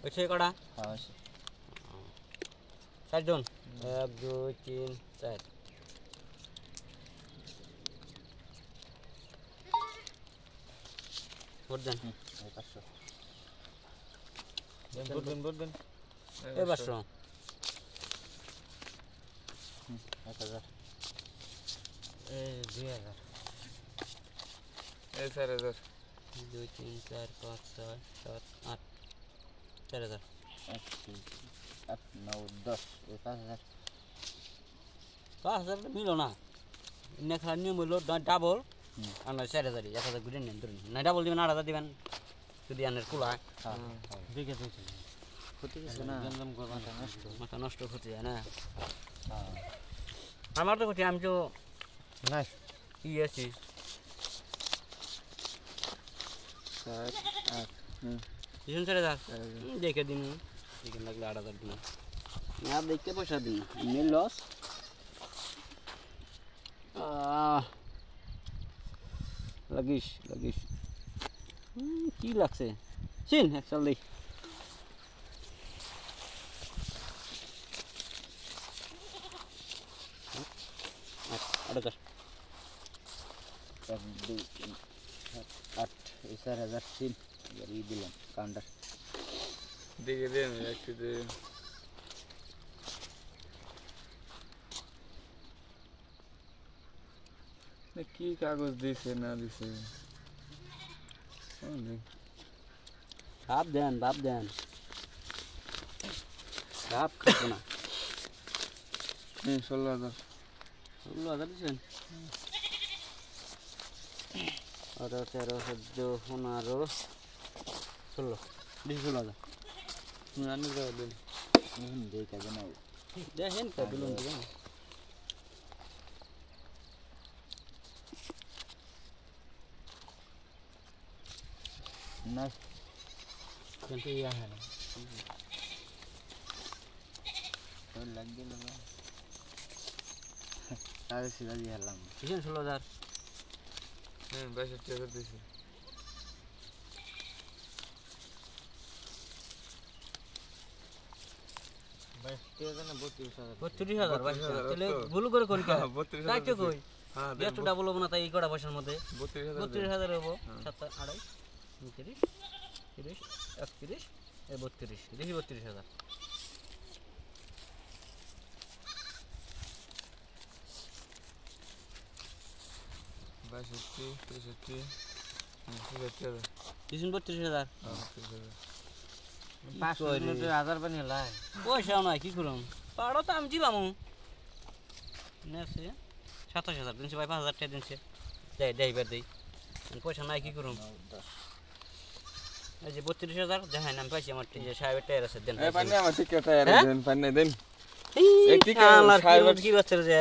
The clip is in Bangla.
হয়েছে কটা? হ্যাঁ 4 জন 1 2 3 4 ভোট দেন। ভোট দেন এ 500 1000 2000 4000 2 3 4 5 6 7 8 4000 1 8 9 10 5000 5000 মিলো না ইন্না খেলার নিয়ম হইলো ডাবল আর নয় 4000 1000 ঘুরে নেন ধরুন না ডাবল দিবেন 8000 দিবেন যদি আনের কুলা দেখে দেখে ক্ষতি কিছু না গঞ্জাম কর মাথা নষ্ট ক্ষতি হয় না আমার তো ক্ষতি আমি তো নাই কি আছি 7 8 দিন 4000 দেখে দিন দেখে লাগলে 8000 দিন না দেখতে পয়সা দিন এমনি লস লাগিস কি লাগছে চিন একচল্লি আচ্ছা 1 2 3 8 4000 3 এই দিলাম কাউন্টার দেখে দেন একটু দেন কি কাগজ দিছে না দিছে বাপ দেন বাপ খাবো না 16000 16,000 দিচ্ছেন 18 13 14 15 16 16,000 আনি দাও দেন দেখে না দেখেন কতগুলো দিবেন না কিন্তু ইয়া হয় না তো লাগ গেল তাহলে সিধা দিয়ে হলাম দিচ্ছেন 16,000 হ্যাঁ 62 টাকা দিছি বাইশ টাকা না 32,000 তাহলে ভুল করে কোন কে তাই তো কই একটু ডাবল হবো না তাই এই কটা পয়সার মধ্যে 32,000 হবো 7 28 29 30 31 32 দেখি 32,000 62 63 দিচ্ছেন 32,000 500 বানিয়ে লাই পয়সাও নাই কি করুন পাড়ো তো আমি দিলাম নেছে 27,000 দিনছে ভাই 5,000 টাকা দিনছে দেই পয়সা নাই কি করুন এই যে 32,000 দেখাই নাম পাইছি আমার যে সাহেবের টায়ার আছে দেন এই পানি আমার টিকেট টায়ার দেন পানি দেন এই টিকেট সাহেবের কি করছে যে